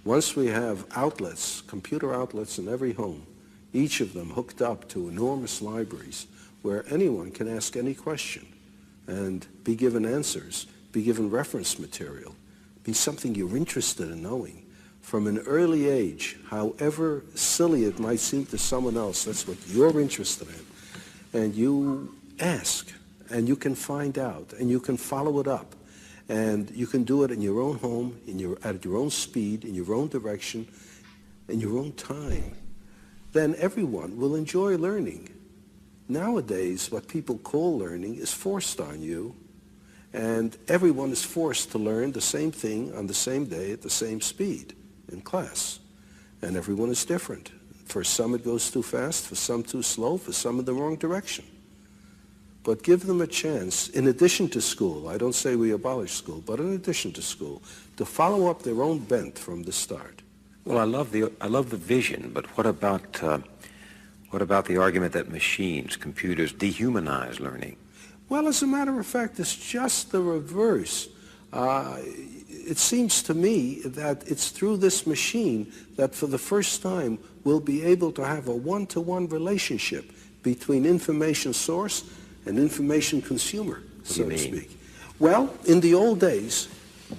Once we have outlets, computer outlets in every home, each of them hooked up to enormous libraries where anyone can ask any question and be given answers, be given reference material, be something you're interested in knowing. From an early age, however silly it might seem to someone else, that's what you're interested in. And you ask, and you can find out, and you can follow it up. And you can do it in your own home, at your own speed, in your own direction, in your own time. Then everyone will enjoy learning. Nowadays, what people call learning is forced on you, and everyone is forced to learn the same thing on the same day at the same speed in class. And everyone is different. For some it goes too fast, for some too slow, for some in the wrong direction. But give them a chance, in addition to school, I don't say we abolish school, but in addition to school, to follow up their own bent from the start. Well, I love the vision, but what about the argument that machines, computers, dehumanize learning? Well, as a matter of fact, it's just the reverse. It seems to me that it's through this machine that for the first time we'll be able to have a one-to-one relationship between information source and information consumer, so to speak. Well, in the old days,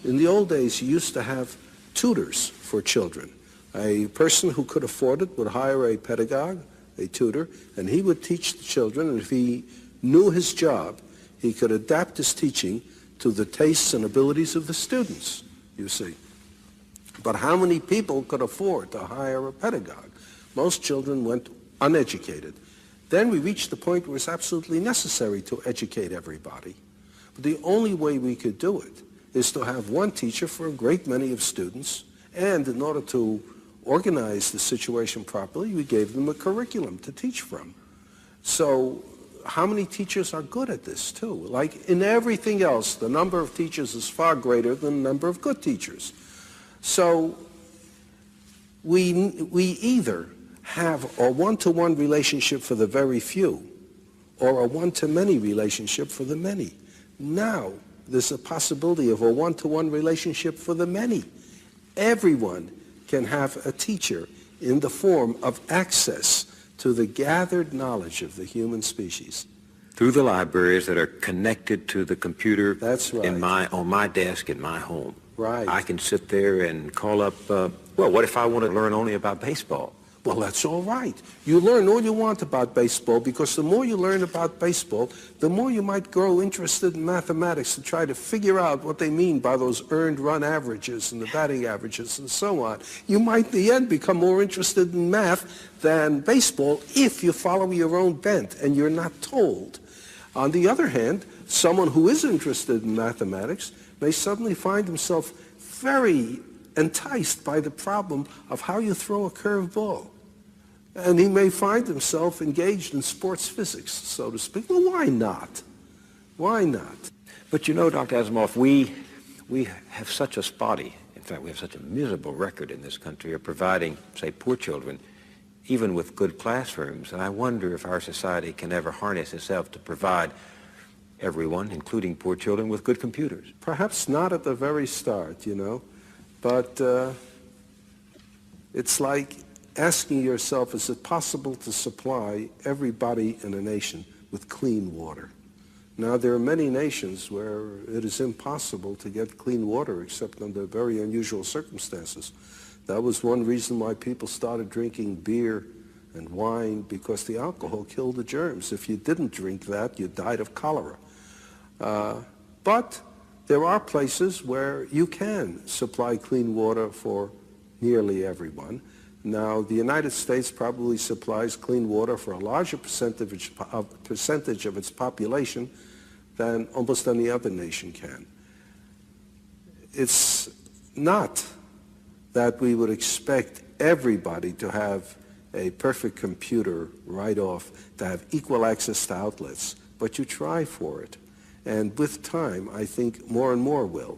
you used to have tutors for children. A person who could afford it would hire a pedagogue, a tutor, and he would teach the children, and if he knew his job, he could adapt his teaching to the tastes and abilities of the students, you see. But how many people could afford to hire a pedagogue? Most children went uneducated. Then we reached the point where it's absolutely necessary to educate everybody. But the only way we could do it is to have one teacher for a great many of students, and in order to organize the situation properly, we gave them a curriculum to teach from. So how many teachers are good at this too? Like in everything else, the number of teachers is far greater than the number of good teachers. So we either have a one-to-one relationship for the very few or a one-to-many relationship for the many. Now there's a possibility of a one-to-one relationship for the many. Everyone can have a teacher in the form of access to the gathered knowledge of the human species. Through the libraries that are connected to the computer. That's right. On my desk in my home. Right. I can sit there and call up, well, what if I want to learn only about baseball? Well, that's all right. You learn all you want about baseball, because the more you learn about baseball, the more you might grow interested in mathematics and try to figure out what they mean by those earned run averages and the batting averages and so on. You might in the end become more interested in math than baseball if you follow your own bent and you're not told. On the other hand, someone who is interested in mathematics may suddenly find himself very enticed by the problem of how you throw a curved ball. And he may find himself engaged in sports physics, so to speak. Well, why not? Why not? But you know, Dr. Asimov, we have such a spotty, in fact, we have such a miserable record in this country of providing, say, poor children, even with good classrooms. And I wonder if our society can ever harness itself to provide everyone, including poor children, with good computers. Perhaps not at the very start, you know. But it's like asking yourself, is it possible to supply everybody in a nation with clean water? Now, there are many nations where it is impossible to get clean water except under very unusual circumstances. That was one reason why people started drinking beer and wine, because the alcohol killed the germs. If you didn't drink that, you died of cholera. But there are places where you can supply clean water for nearly everyone. Now, the United States probably supplies clean water for a larger percentage of its population than almost any other nation can. It's not that we would expect everybody to have a perfect computer right off, to have equal access to outlets, but you try for it. And with time, I think more and more will.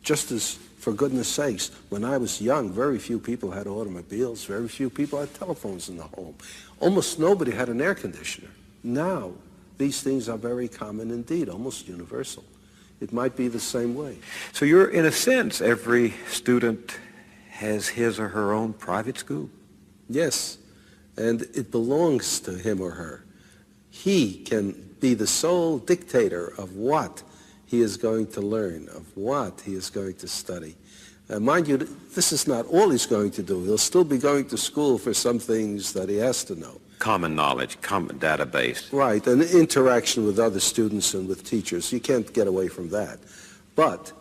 Just as, for goodness sakes, when I was young, very few people had automobiles, very few people had telephones in the home. Almost nobody had an air conditioner. Now, these things are very common indeed, almost universal. It might be the same way. So you're, in a sense, every student has his or her own private school. Yes, and it belongs to him or her. He can be the sole dictator of what he is going to learn, of what he is going to study. Mind you, this is not all he's going to do. He'll still be going to school for some things that he has to know. Common knowledge, common database. Right, and interaction with other students and with teachers. You can't get away from that. But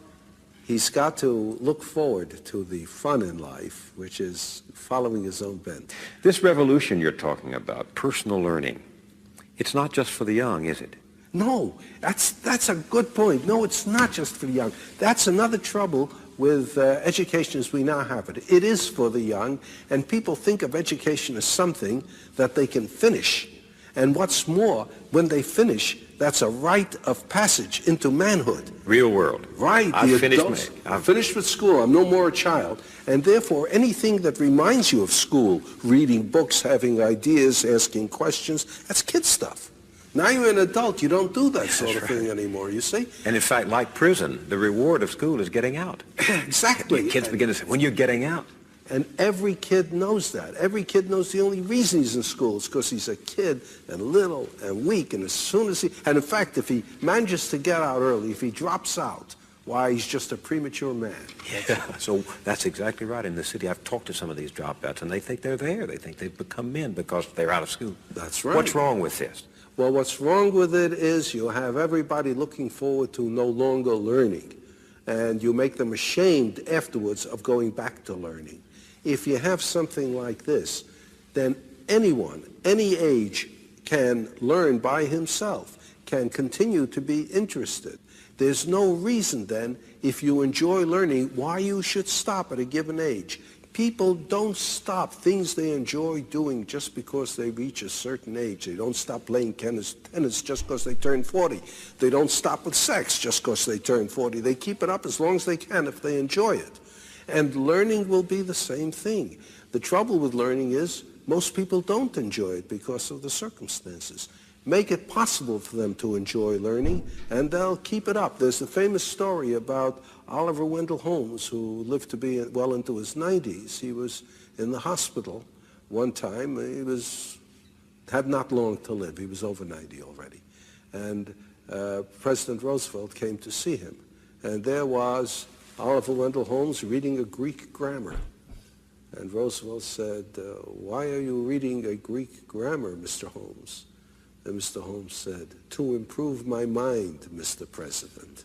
he's got to look forward to the fun in life, which is following his own bent. This revolution you're talking about, personal learning, it's not just for the young, is it? No, that's a good point. No, it's not just for the young. That's another trouble with education as we now have it. It is for the young, and people think of education as something that they can finish. And what's more, when they finish, that's a rite of passage into manhood. Real world. Right. I've finished with school. I'm no more a child. And therefore, anything that reminds you of school, reading books, having ideas, asking questions, that's kid stuff. Now you're an adult. You don't do that sort of thing anymore, you see? And in fact, like prison, the reward of school is getting out. Exactly. Kids begin to say, when you're getting out. And every kid knows that. Every kid knows the only reason he's in school is because he's a kid and little and weak. And as soon as and in fact, if he manages to get out early, if he drops out, why, he's just a premature man. Yeah, so that's exactly right. In the city, I've talked to some of these dropouts, and they think they're there. They think they've become men because they're out of school. That's right. What's wrong with this? Well, what's wrong with it is you have everybody looking forward to no longer learning, and you make them ashamed afterwards of going back to learning. If you have something like this, then anyone, any age, can learn by himself, can continue to be interested. There's no reason then, if you enjoy learning, why you should stop at a given age. People don't stop things they enjoy doing just because they reach a certain age. They don't stop playing tennis just because they turn 40. They don't stop with sex just because they turn 40. They keep it up as long as they can if they enjoy it. And learning will be the same thing. The trouble with learning is most people don't enjoy it because of the circumstances. Make it possible for them to enjoy learning, and they'll keep it up. There's the famous story about Oliver Wendell Holmes, who lived to be well into his 90s. He was in the hospital one time. He had not long to live. He was over 90 already. And President Roosevelt came to see him. And there was Oliver Wendell Holmes reading a Greek grammar. And Roosevelt said, "Why are you reading a Greek grammar, Mr. Holmes?" And Mr. Holmes said, "To improve my mind, Mr. President."